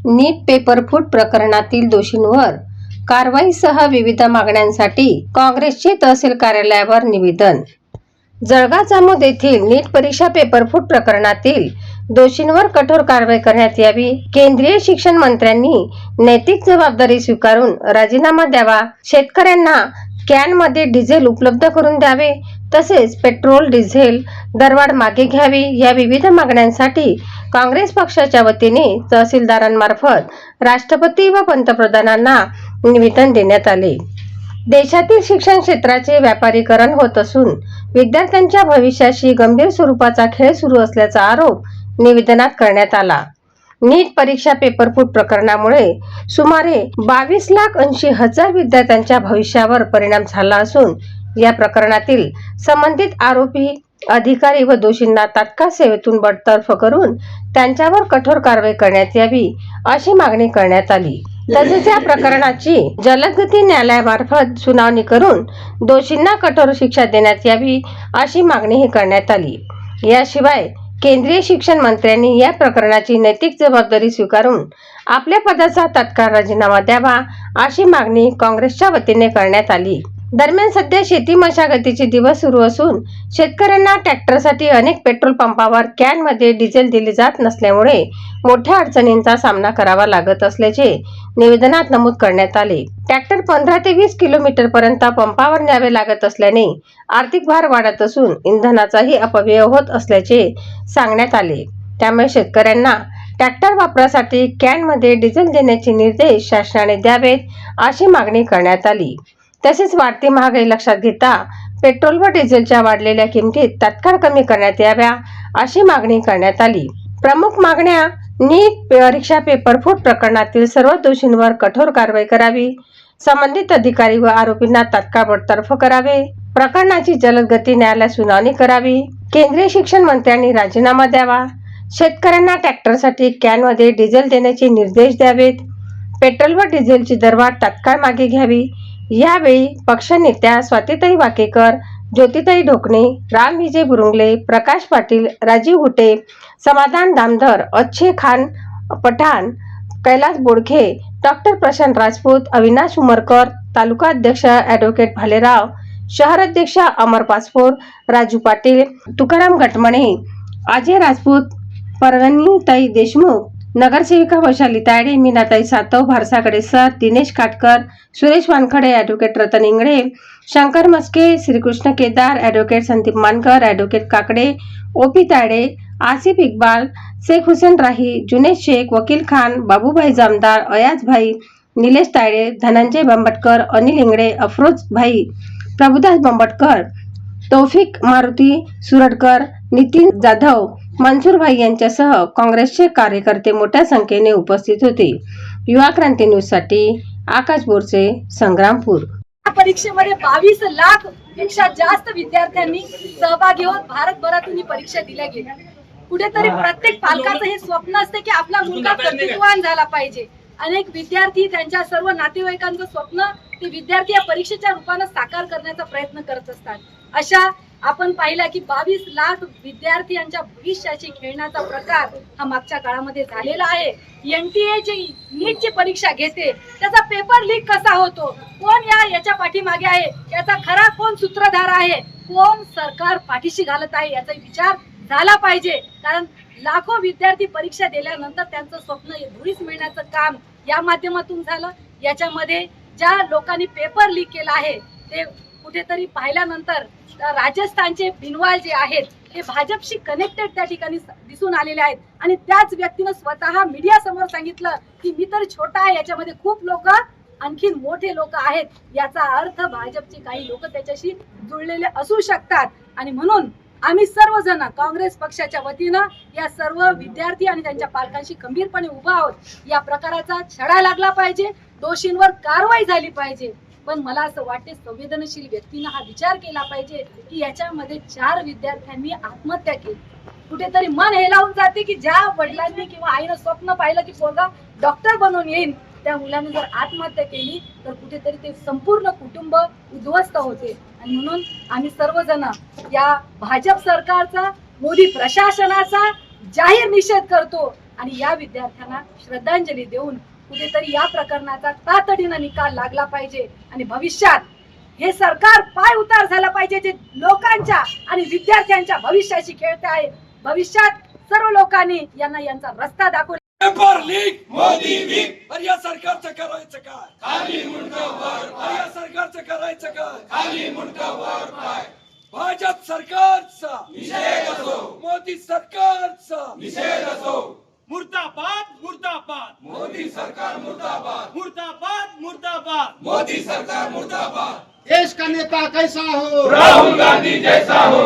नीट paper फूट प्रकरणातील दोषींवर कारवाईसह विविध मागण्यांसाठी काँग्रेसचे तहसील कार्यालयावर निवेदन. जळगाव जामोद येथील नीट परीक्षा पेपर फूट प्रकरणातील दोषींवर कठोर कारवाई करण्यात यावी. केंद्रीय शिक्षण मंत्र्यांनी नैतिक जबाबदारी स्वीकारून राजीनामा द्यावा. शेतकऱ्यांना कॅनमध्ये डिझेल उपलब्ध करून द्यावे. तसेच पेट्रोल डिझेल दरवाढ मागे घ्यावी. या विविध मागण्यांसाठी काँग्रेस पक्षाच्या वतीने तहसीलदारांमार्फत राष्ट्रपती व पंतप्रधानांना निवेदन देण्यात आले. देशातील शिक्षण क्षेत्राचे व्यापारीकरण होत असून विद्यार्थ्यांच्या भविष्याशी गंभीर स्वरूपाचा खेळ सुरू असल्याचा आरोप निवेदनात करण्यात आला. नीट परीक्षा पेपर फूट प्रकरणामुळे सुमारे 22,80,000 विद्यार्थ्यांच्या भविष्यावर परिणाम झाला असून या प्रकरणातील संबंधित आरोपी अधिकारी व दोषींना तात्काळ सेवेतून बडतर्फ करून त्यांच्यावर कठोर कारवाई करण्यात यावी अशी मागणी करण्यात आली. तसेच या प्रकरणाची जलदगती न्यायालयामार्फत सुनावणी करून दोषींना कठोर शिक्षा देण्यात यावी अशी मागणीही करण्यात आली. याशिवाय केंद्रीय शिक्षण मंत्र्यांनी या प्रकरणाची नैतिक जबाबदारी स्वीकारून आपल्या पदाचा तात्काळ राजीनामा द्यावा अशी मागणी काँग्रेसच्या वतीने करण्यात आली. दरम्यान सध्या शेती मशागतीचे दिवस सुरू असून शेतकऱ्यांना ट्रॅक्टरसाठी अनेक पेट्रोल पंपावर कॅनमध्ये डिझेल दिले जात नसल्यामुळे मोठ्या अडचणींचा सामना करावा लागत असल्याचे निवेदनात नमूद करण्यात आले. ट्रॅक्टर 15 ते 20 किलोमीटर पर्यंत पंपावर न्यावे लागत असल्याने आर्थिक भार वाढत असून इंधनाचाही अपव्यय होत असल्याचे सांगण्यात आले. त्यामुळे शेतकऱ्यांना ट्रॅक्टर वापरासाठी कॅनमध्ये डिझेल देण्याचे निर्देश शासनाने द्यावेत अशी मागणी करण्यात आली. तसेच वाढती महागाई लक्षात घेता पेट्रोल व डिझेलच्या वाढलेल्या किमती तात्काळ कमी करण्यात याव्या अशी मागणी करण्यात आली. प्रमुख मागण्या: नीट परीक्षा पेपर फूट प्रकरणातील सर्व दोषींवर कठोर कारवाई करावी. संबंधित अधिकारी व आरोपींना तात्काळ बडतर्फ करावे. प्रकरणाची जलदगती न्यायालयात सुनावणी करावी. केंद्रीय शिक्षण मंत्र्यांनी राजीनामा द्यावा. शेतकऱ्यांना ट्रॅक्टरसाठी कॅनमध्ये डिझेल देण्याचे निर्देश द्यावेत. पेट्रोल व डिझेलची दरवाढ तात्काळ मागे घ्यावी. यावेळी पक्षनेत्या स्वातीताई वाकेकर, ज्योतिताई ढोकणे, राम विजय बुरुंगले, प्रकाश पाटील, राजीव हुटे, समाधान दामधर, अच्छे खान पठाण, कैलास बोडखे, डॉक्टर प्रशांत राजपूत, अविनाश उमरकर, तालुका अध्यक्ष ॲडव्होकेट भालेराव, शहर अध्यक्ष अमर पासपोर, राजू पाटील, तुकाराम घटमणे, अजय राजपूत, परगणीताई देशमुख, नगरसेविका वैशाली तायडे, मीनाताई Satav, Bharsakade sir, Dinesh Katkar, Suresh Wankhede, advocate Ratan Ingle, Shankar Maske, Shrikrishna Kedar, advocate Sandeep Mankar, advocate Kakade, OP Tayde, Asif Iqbal, Shaikh Husain Rahi, Junaid Shaikh, Vakil Khan, Babubhai Jamdar, Ayaz भाई, निलेश तायडे, धनंजय बंबटकर, अनिल इंगळे, अफरोज भाई, प्रभुदास बंबटकर, तौफिक मारुती सुरडकर, नितीन जाधव, मनसूर भाई यांच्यासह काँग्रेसचे कार्यकर्ते मोठ्या संख्येने उपस्थित होते. युवा क्रांती न्यूज साठी आकाश बोरसे, संग्रामपूर. परीक्षेमध्ये 22 लाख पेक्षा जास्त विद्यार्थ्यांनी सहभागी होत भारतभरातून ही परीक्षा दिल्या गेल्या. कुठेतरी प्रत्येक पालकाचं हे स्वप्न असते की आपला मुलगा प्रतिभावान झाला पाहिजे. अनेक विद्यार्थी त्यांच्या सर्व नातेवाईकांचं स्वप्न ते विद्यार्थी या परीक्षेच्या रूपाने साकार करण्याचा प्रयत्न करत असतात. अशा आपण पाहिला की 22 लाख विद्यार्थ्यांच्या भविष्याची खेळण्याचा प्रकार हा मागच्या काळामध्ये झालेला आहे. NTA जी नीटची परीक्षा घेते त्याचा पेपर लीक कसा होतो, कोण याच्या पाठीमागे आहे, याचा खरा कोण सूत्रधार आहे, कोण सरकार पाठीशी घालत आहे याचा विचार झाला पाहिजे. कारण लाखो विद्यार्थी परीक्षा दिल्यानंतर त्यांचं स्वप्न धुळीस मिळण्याचं काम या माध्यमातून झालं. याच्यामध्ये ज्या लोकांनी पेपर लीक केला आहे ते कुठेतरी पाहिल्यानंतर राजस्थानचे बिनवाल जे आहेत हे भाजपशी कनेक्टेड त्या ठिकाणी दिसून आलेले आहेत. आणि त्याच व्यक्तीनं स्वतः मीडिया समोर सांगितलं की मी तर छोटा आहे, याच्यामध्ये खूप लोक आणखीन मोठे लोक आहेत. याचा अर्थ भाजपचे काही लोक त्याच्याशी जुळलेले असू शकतात. आणि म्हणून आम्ही सर्वजण काँग्रेस पक्षाच्या वतीनं या सर्व विद्यार्थी आणि त्यांच्या पालकांशी खंबीरपणे उभा आहोत. या प्रकाराचा छडा लागला पाहिजे, दोषींवर कारवाई झाली पाहिजे. पण मला असं वाटते संवेदनशील व्यक्तीनं हा विचार केला पाहिजे की याच्यामध्ये 4 विद्यार्थ्यांनी आत्महत्या केली. कुठेतरी मन हेलावून जाते की ज्या वडिलांनी किंवा आईनं स्वप्न पाहिलं की पोरगा डॉक्टर बनून येईल, त्या मुलाने जर आत्महत्या केली तर कुठेतरी ते संपूर्ण कुटुंब उद्ध्वस्त होते. आणि म्हणून आम्ही सर्वजण या भाजप सरकारचा, मोदी प्रशासनाचा जाहीर निषेध करतो आणि या विद्यार्थ्यांना श्रद्धांजली देऊन कुठेतरी या प्रकरणाचा तातडीनं निकाल लागला पाहिजे आणि भविष्यात हे सरकार पाय उतार झाला पाहिजे जे लोकांच्या आणि विद्यार्थ्यांच्या भविष्याशी खेळते आहे. भविष्यात सर्व लोकांनी यांना यांचा रस्ता दाखवला. पेपर लीक मोदी वीक अरे या सरकारचं करायचं काय खाली मुंडका वर पाय या सरकारचं करायचं काय खाली मुंडका वर पाय भाजप सरकारचा निषेध असो मोदी सरकारचा निषेध असो मुर्दाबाद मुर्दाबाद मोदी सरकार मुर्दाबाद मुर्दाबाद मुर्दाबाद मोदी सरकार मुर्दाबाद देश का नेता कैसा हो राहुल गांधी जैसा हो